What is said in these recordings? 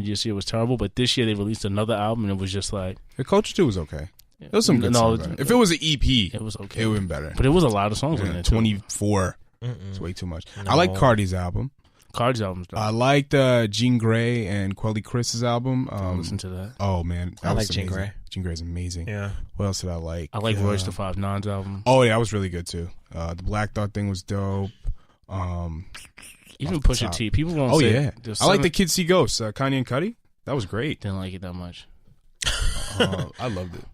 this year was terrible, but this year they released another album and it was just like The Culture 2 was okay. There was some good songs. If it was an EP, it was okay. It would have been better. But it was a lot of songs on there. 24. It's way too much. No. I like Cardi's album. Cardi's album's dope. I liked Jean Grey and Quelly Chris's album. Listen to that. Oh man, I like Jean Grey. Jean Grey's amazing. Yeah. What else did I like? I like Royce da 5'9's album. Oh yeah, that was really good too. The Black Thought thing was dope. Even Pusha T. People won't say. Yeah. I like the Kids See Ghosts. Kanye and Cudi. That was great. Didn't like it that much. I loved it.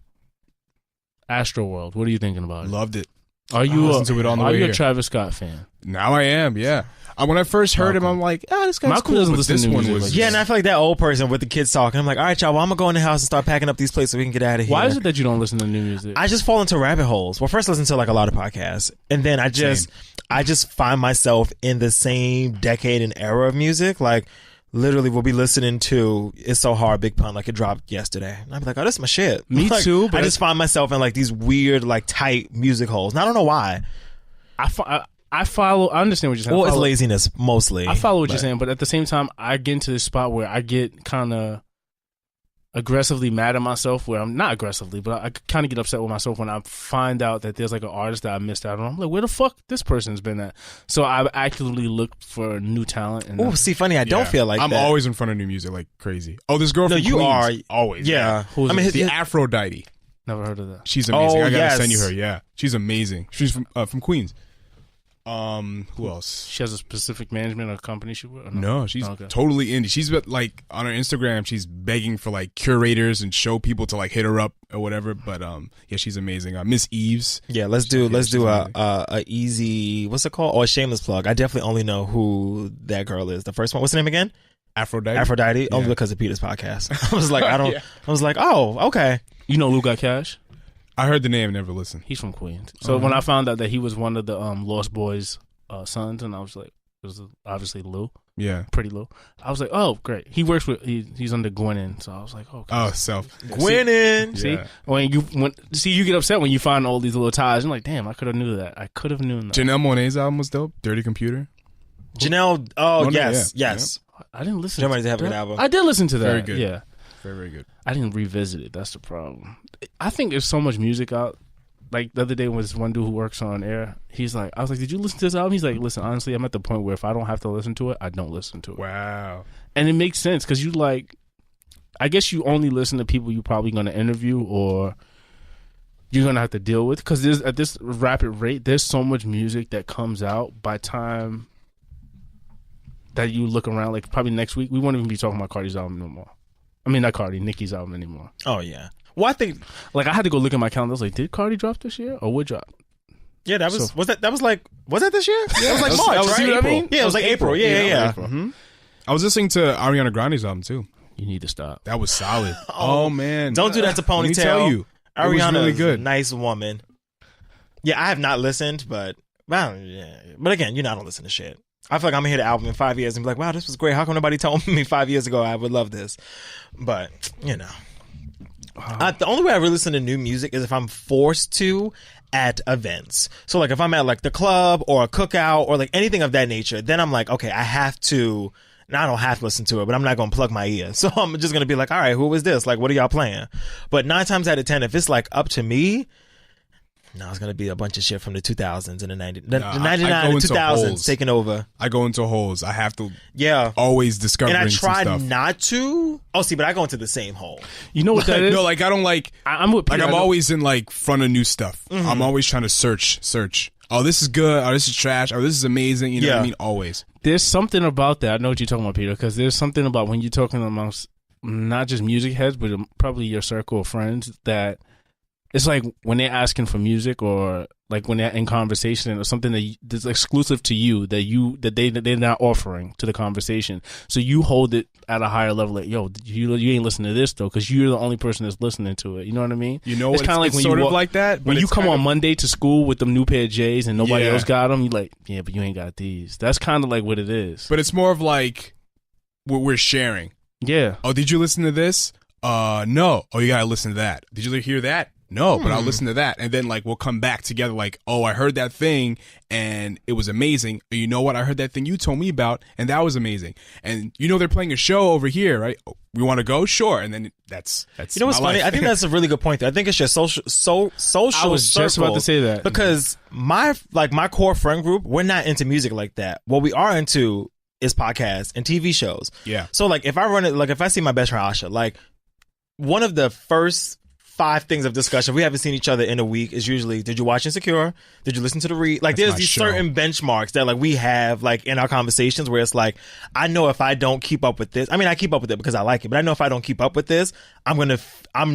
Astroworld. What are you thinking about it? Loved it. Are you a Travis Scott fan? Now I am. Yeah. When I first heard him, I'm like, this guy's Malcolm cool. doesn't But listen this to one music was like Yeah, and I feel like that old person with the kids talking. I'm like, all right, y'all, well, I'm going to go in the house and start packing up these plates so we can get out of here. Why is it that you don't listen to new music? I just fall into rabbit holes. Well, first listen to like a lot of podcasts, and then I just find myself in the same decade and era of music. Like, literally, we'll be listening to "It's So Hard," Big Pun, like it dropped yesterday, and I'm like, oh, this is my shit. Me like, too. But I just find myself in like these weird, like tight music holes, and I don't know why. I follow. I understand what you're saying. Well, it's laziness mostly. I follow what you're saying, but at the same time, I get into this spot where I get kind of aggressively mad at myself. Where I'm not aggressively, but I kind of get upset with myself when I find out that there's like an artist that I missed out on. I'm like, where the fuck this person's been at? So I actively look for new talent. Oh, see, funny, I don't feel like I'm that. always in front of new music like crazy. Oh, this girl from you Queens. are Always. Yeah. Who's the Aphrodite. Never heard of that. She's amazing. I gotta yes. send you her. Yeah, she's amazing. She's from Queens. Who else? She has a specific management or company she works? No, she's totally indie. She's like on her Instagram, she's begging for like curators and show people to like hit her up or whatever. But yeah, she's amazing. Miss Eves. Yeah, let's do a easy, what's it called? Oh, a shameless plug. I definitely only know who that girl is. The first one, what's the name again? Aphrodite. Only because of Peter's podcast. I was like, I was like, oh, okay. You know Lou Got Cash? I heard the name and never listened. He's from Queens. So when I found out that he was one of the Lost Boys sons, and I was like, it was obviously Lou. Yeah. Pretty Lou. I was like, oh, great. He works with, he's under Gwenin. So I was like, oh, God. Oh, self. Gwenin. See? You get upset when you find all these little ties. I'm like, damn, I could have knew that. I could have known that. Janelle Monáe's album was dope. Dirty Computer. Janelle, yes. Yeah. I didn't listen to that. Janelle Monáe's have a good album. I did listen to that. Very good. Yeah. Very, very good. I didn't revisit it. That's the problem. I think there's so much music out. Like, the other day was one dude who works on air. He's like, I was like, did you listen to this album? He's like, listen, honestly, I'm at the point where if I don't have to listen to it, I don't listen to it. Wow. And it makes sense because you like, I guess you only listen to people you're probably going to interview or you're going to have to deal with. Because at this rapid rate, there's so much music that comes out by time that you look around. Like, probably next week, we won't even be talking about Cardi's album no more. I mean, not Cardi, Nicki's album anymore. Oh, yeah. Well, I think, like, I had to go look at my calendar. I was like, did Cardi drop this year or what drop? Yeah, that was, was that this year? Yeah, it was like March, that was, right? You know what I mean? Yeah, it was like April. Yeah. April. Mm-hmm. I was listening to Ariana Grande's album too. You need to stop. That was solid. Oh man. Don't do that to Ponytail. Let me tell you. Ariana really is good. a nice woman. Yeah, I have not listened, but again, I don't listen to shit. I feel like I'm gonna hear the album in 5 years and be like, wow, this was great. How come nobody told me 5 years ago I would love this? But, the only way I really listen to new music is if I'm forced to at events. So, like, if I'm at, like, the club or a cookout or, like, anything of that nature, then I'm like, okay, I have to, and I don't have to listen to it, but I'm not gonna plug my ear. So I'm just gonna be like, all right, who is this? Like, what are y'all playing? But 9 times out of 10, if it's, like, up to me, no, it's going to be a bunch of shit from the 2000s and the 99 and 2000s taking over. I go into holes. I have to And always discover I try some stuff. not to. Oh, see, but I go into the same hole. You know what that is? No, like, I don't like... I'm with Peter. I'm always in, like, front of new stuff. Mm-hmm. I'm always trying to search. Oh, this is good. Oh, this is trash. Oh, this is amazing. You know what I mean? Always. There's something about that. I know what you're talking about, Peter, because there's something about when you're talking amongst not just music heads, but probably your circle of friends that... It's like when they're asking for music or like when they're in conversation or something that's exclusive to you that they're not offering to the conversation. So you hold it at a higher level. Like, yo, you ain't listening to this though because you're the only person that's listening to it. You know what I mean? You know, it's kind of like when sort you of like that. When you come on Monday to school with them new pair of J's and nobody else got them, you're like, yeah, but you ain't got these. That's kind of like what it is. But it's more of like we're sharing. Yeah. Oh, did you listen to this? No. Oh, you gotta listen to that. Did you hear that? No, but I'll listen to that. And then like we'll come back together like, oh, I heard that thing and it was amazing. You know what? I heard that thing you told me about and that was amazing. And you know they're playing a show over here, right? Oh, we want to go? Sure. And then that's you know what's funny? life. I think that's a really good point. I think it's just social I was just about to say that. because my core friend group, we're not into music like that. What we are into is podcasts and TV shows. Yeah. So like if I run it, like if I see my best friend Asha, like one of the first 5 things of discussion, we haven't seen each other in a week, is usually, did you watch Insecure? Did you listen to the read? Like, there's these certain benchmarks that like we have like in our conversations where it's like, I know if I don't keep up with this, I mean, I keep up with it because I like it, but I know if I don't keep up with this, I'm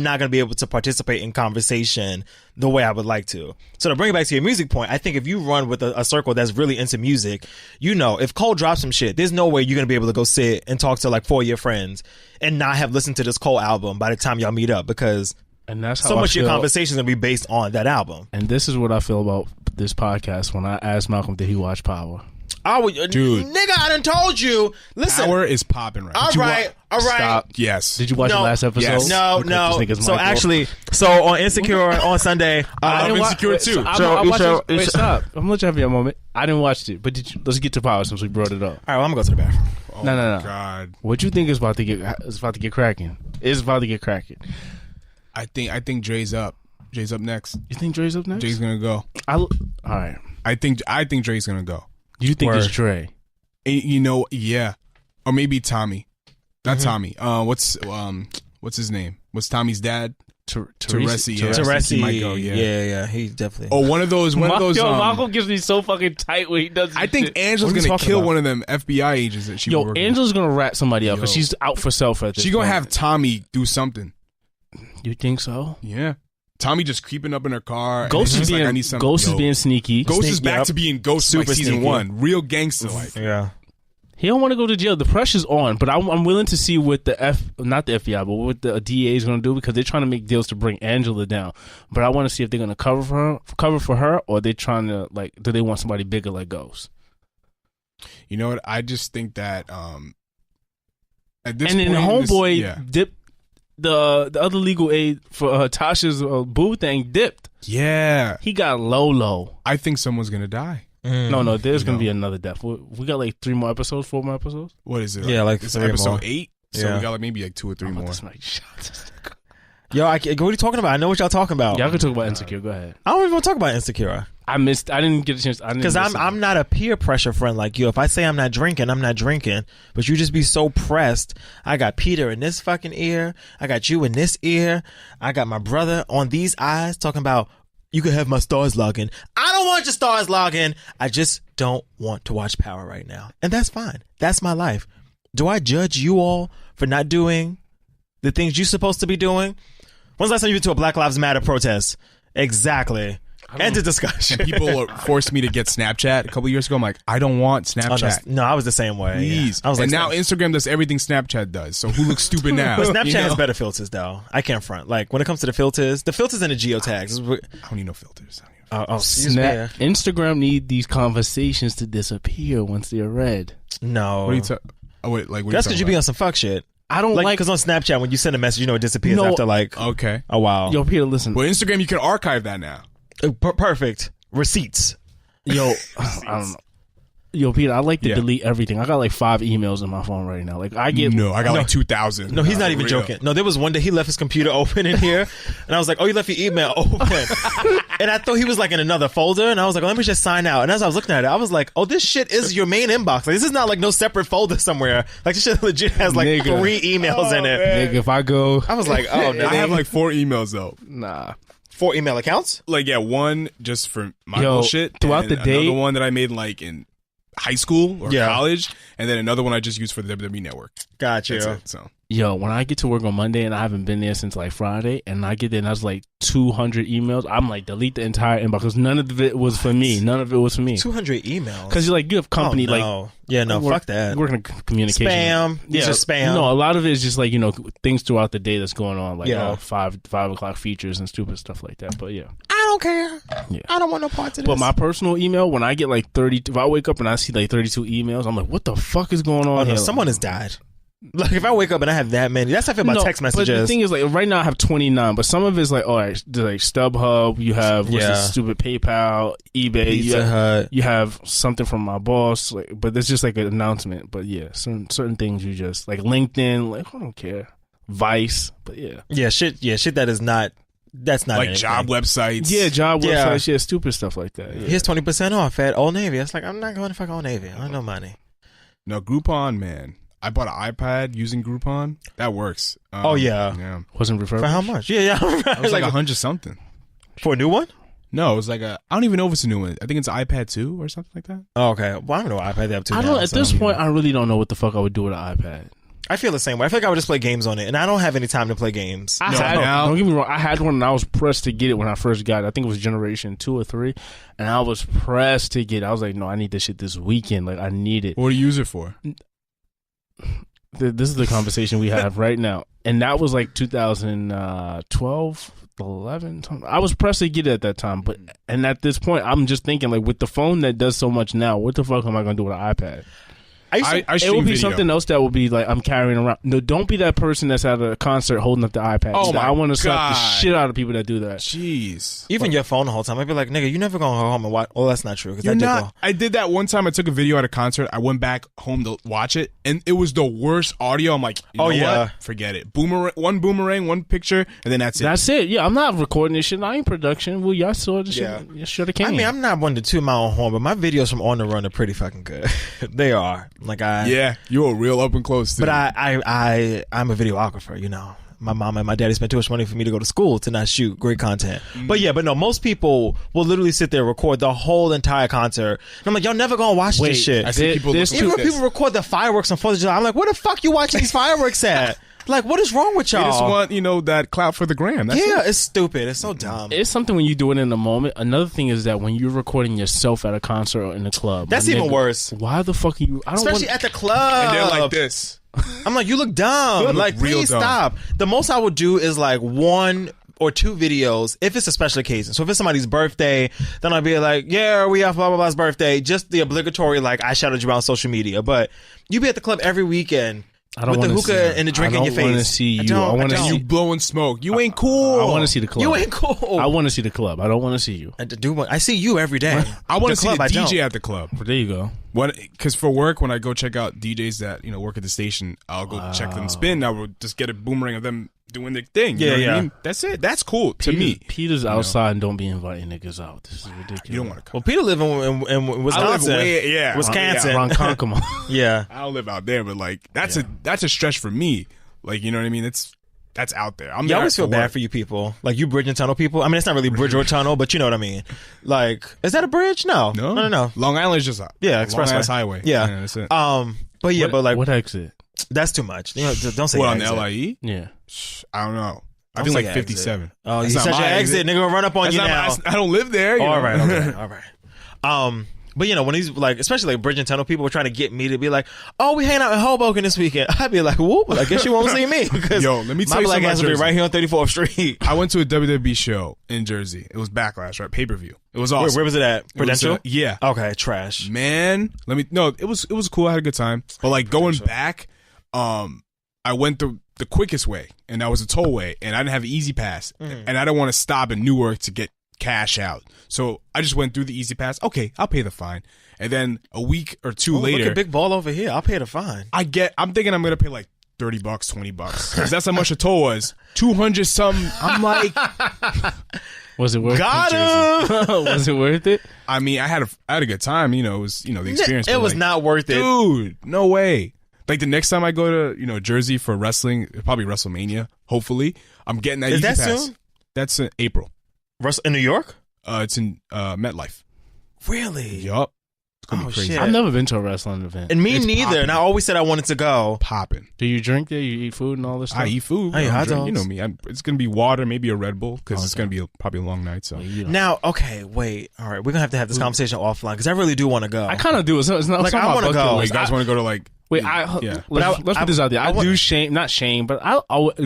not gonna be able to participate in conversation the way I would like to. So to bring it back to your music point, I think if you run with a circle that's really into music, you know, if Cole drops some shit, there's no way you're gonna be able to go sit and talk to like 4 of your friends and not have listened to this Cole album by the time y'all meet up, because and that's how so much I of your feel. conversation is going to be based on that album. And this is what I feel about this podcast when I asked Malcolm, did he watch Power? Dude. Nigga, I done told you. Listen. Power is popping right now. All right. Stop. Yes. Did you watch the last episode? Yes. No. So actually, on Insecure on Sunday, I love Insecure too. Wait, stop. I'm going to let you have your moment. I didn't watch it, but let's get to Power since we brought it up. All right, well, I'm going to go to the bathroom. Oh, No. God. What you think is about to get cracking? It's about to get cracking. I think Dre's up. Dre's up next. You think Dre's up next? Dre's gonna go. All right. I think Dre's gonna go. You think it's Dre? You know, yeah, or maybe Tommy. Not Tommy. What's his name? What's Tommy's dad? Teresi. Yeah. Teresi. He might go. Yeah. He definitely. Oh, one of those. Malcolm gives me so fucking tight when he does. I think Angela's gonna kill one of them FBI agents that she. Angela's gonna rat somebody up because she's out for self at this She gonna point. have Tommy do something. You think so? Yeah. Tommy just creeping up in her car. Ghost is being sneaky. Ghost is back to being Ghost like season sneaky. 1. Real gangster like. Yeah. He don't want to go to jail. The pressure's on, but I'm willing to see what not the FBI, but what the DA is going to do, because they're trying to make deals to bring Angela down. But I want to see if they're going to cover for her, or they're trying to do they want somebody bigger like Ghost? You know what? I just think that at this and point, then Homeboy dipped. The other legal aid for Tasha's boo thing dipped. Yeah. He got low. I think someone's going to die. No, there's going to be another death. We got like 4 more episodes. What is it? Yeah, like it's 3 episode more. 8. So we got like maybe like 2 or 3 more. Yo, what are you talking about? I know what y'all talking about. Y'all can talk about Insecure. Go ahead. I don't even want to talk about Insecure. I didn't get a chance. Because I'm not a peer pressure friend like you. If I say I'm not drinking, I'm not drinking. But you just be so pressed. I got Peter in this fucking ear. I got you in this ear. I got my brother on these eyes talking about, you could have my stars login. I don't want your stars login. I just don't want to watch Power right now. And that's fine. That's my life. Do I judge you all for not doing the things you're supposed to be doing? When's the last time you went to a Black Lives Matter protest? Exactly. End of discussion. And people forced me to get Snapchat a couple years ago. I'm like, I don't want Snapchat. No, I was the same way. Please. Yeah. I was like, and now Instagram does everything Snapchat does. So who looks stupid now? But Snapchat has better filters, though. I can't front. Like, when it comes to the filters and the geotags. I don't need no filters. Instagram need these conversations to disappear once they're read. No. What are you talking? Oh wait, like what that's because you be on some fuck shit. I don't like because on Snapchat when you send a message, you know it disappears after like a while. Yo, Peter, listen. Well, Instagram you can archive that now. Perfect receipts. Yo, I don't know. Yo, Peter, I like to delete everything. I got like 5 emails in my phone right now. Like I got like 2,000. No, he's not even joking. No, there was one day he left his computer open in here, and I was like, "Oh, you left your email open," and I thought he was like in another folder, and I was like, "Let me just sign out." And as I was looking at it, I was like, "Oh, this shit is your main inbox. Like this is not like no separate folder somewhere. Like this shit legit has like 3 emails in it." Nigga, if I go, I was like, "Oh no." I have like 4 emails though. Nah. 4 email accounts? Like one just for my bullshit. Throughout the day, another one that I made like in high school or college, and then another one I just used for the WWE Network. Gotcha. That's it, so. Yo, when I get to work on Monday and I haven't been there since like Friday, and I get there and I was like 200 emails, I'm like, delete the entire inbox because none of it was for me. 200 emails? Because you're like, you have company fuck that. Working in communication. Spam. Yeah, just spam. No, a lot of it is just like, things throughout the day that's going on, like 5 o'clock features and stupid stuff like that. But yeah. I don't care. Yeah. I don't want no parts of this. But my personal email, when I get like 30, if I wake up and I see like 32 emails, I'm like, what the fuck is going on here? Someone has died. Like if I wake up and I have that many, that's how I feel about text messages. But the thing is, like right now I have 29, but some of it's like, all right, like StubHub, you have what's this stupid PayPal, eBay, you have something from my boss, like, but there's just like an announcement. But yeah, certain things you just like LinkedIn, like I don't care, Vice, but shit that is not. That's not like anything. job websites. Yeah, job websites. Yeah, stupid stuff like that. Yeah. Here's 20% off at Old Navy. It's like I'm not going to fuck Old Navy. I have no money. No, Groupon, man. I bought an iPad using Groupon. That works. Yeah. Wasn't refurbished. For how much? Yeah. It was like 100 something. For a new one? No, it was like I don't even know if it's a new one. I think it's an iPad 2 or something like that. Oh, okay. Well, I don't know what iPad they have 2 now. At this point, I really don't know what the fuck I would do with an iPad. I feel the same way. I feel like I would just play games on it, and I don't have any time to play games. Don't get me wrong. I had one, and I was pressed to get it when I first got it. I think it was generation 2 or 3, and I was pressed to get it. I was like, no, I need this shit this weekend. Like, I need it. What do you use it for? This is the conversation we have right now, and that was like 2012, 11. I was pressed to get it at that time, and at this point, I'm just thinking, like, with the phone that does so much now, what the fuck am I gonna do with an iPad? It would be something else that would be like I'm carrying around. No, don't be that person that's at a concert holding up the iPad. Oh my I want to slap the God. shit out of people that do that. Jeez. Even your phone the whole time. I'd be like, nigga, you never gonna go home and watch. Well, that's not true. I did that one time. I took a video at a concert. I went back home to watch it, and it was the worst audio. I'm like, you know what? Forget it. Boomerang, one picture, and then that's it. That's it. Yeah, I'm not recording this shit. I ain't production. Well, y'all saw this shit. You should have came. I mean, I'm not one to toot my own horn, but my videos from On the Run are pretty fucking good. They are. Like you're real up and close too. But I'm a videographer, you know. My mom and my daddy spent too much money for me to go to school to not shoot great content. But no, most people will literally sit there and record the whole entire concert. And I'm like, y'all never gonna watch this shit. I see people even when people record the fireworks on 4th of July, I'm like, where the fuck you watching these fireworks at? Like, what is wrong with y'all? They just want, that clout for the gram. That's it. It's stupid. It's so dumb. It's something when you do it in the moment. Another thing is that when you're recording yourself at a concert or in the club. That's even worse. Why the fuck are you... Especially at the club. And they're like this. I'm like, you look dumb. Like, please stop. The most I would do is like 1 or 2 videos if it's a special occasion. So if it's somebody's birthday, then I'd be like, yeah, we have blah, blah, blah's birthday. Just the obligatory, like, I shouted you out on social media. But you be at the club every weekend... with the hookah and the drink in your face. I want to see you. I want to see you blowing smoke. You ain't cool. I want to see the club. You ain't cool. I want to see the club. I don't want to see you. I see you every day. I want to see the DJ at the club. There you go. Because for work, when I go check out DJs that work at the station, I'll go check them spin. I will just get a boomerang of them doing their thing. You know what I mean? That's it. That's cool to me. Peter's outside and don't be inviting niggas out. This is ridiculous. You don't want to come. Well, Peter live in Wisconsin. Wisconsin. Ron Konkoma. Yeah. I don't live out there, but like that's a stretch for me. Like, you know what I mean? That's out there. I always feel bad for you people. Like you bridge and tunnel people. I mean, it's not really bridge or tunnel, but you know what I mean. Like, is that a bridge? No. Long Island is just expressway. Highway. Yeah. That's it. But like what exit? That's too much. Don't say on exit. the LIE? Yeah. I don't know. I think like 57. Oh, you said your exit. Nigga, run up on you now. I don't live there. All right. But when he's like, especially like bridge and tunnel people were trying to get me to be like, oh, we hang out in Hoboken this weekend. I'd be like, whoop, I guess you won't see me because let me tell you my black something. ass will be right here on 34th Street. I went to a WWE show in Jersey. It was Backlash, right? Pay-per-view. It was awesome. Where was it at? Prudential? Yeah. Okay, trash. Man, it was cool. I had a good time. But like going back, I went the quickest way, and that was a tollway, and I didn't have an Easy Pass, and I didn't want to stop in Newark to get cash out. So I just went through the Easy Pass. Okay, I'll pay the fine. And then a week or two later, look at big ball over here. I'll pay the fine. I'm thinking I'm gonna pay like $30, $20, because that's how much the toll was. 200 something. I'm like, was it worth got it? Was it worth it? I mean, I had a good time. It was the experience. It was not worth it, dude. No way. Like the next time I go to Jersey for wrestling, probably WrestleMania. Hopefully, I'm getting that. Is Easy that Pass. soon? That's in April. In New York? It's in MetLife. Really? Yup. It's gonna be crazy. Shit. I've never been to a wrestling event. And me It's neither. poppin'. And I always said I wanted to go. Popping. Do you drink there? You eat food and all this stuff? I eat food. I eat hot drink. dogs. You know me. It's gonna be water, maybe a Red Bull, because it's gonna be probably a long night. So now, okay, wait. All right, we're gonna have to have this conversation offline because I really do want to go. I kind of do. It's not Like, I wanna go. Wait, you guys want to go to like Wait, Yeah. let's put this out there. I do shame, not shame, but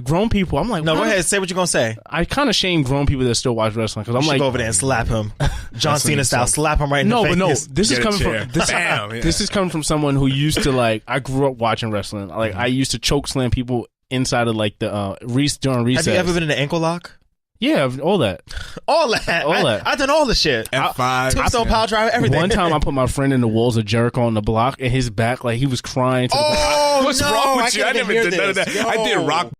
grown people. I'm like, No, go ahead. Say what you're gonna say. I kind of shame grown people that still watch wrestling because I'm like, go over there and slap him, John Cena style. Slap him right in the face. But no. This is Get a coming chair. from this. Bam, yeah. This is coming from someone who used to like. I grew up watching wrestling. Like I used to choke slam people inside of like the during recess. Have you ever been in an ankle lock? Yeah, all that. All that. I've done all the shit. F5. Tombstone power driver, everything. One time I put my friend in the walls of Jericho on the block and his back, like he was crying. To What's no, wrong I with you? I can't never even did hear none of that. this. I did Yo. rock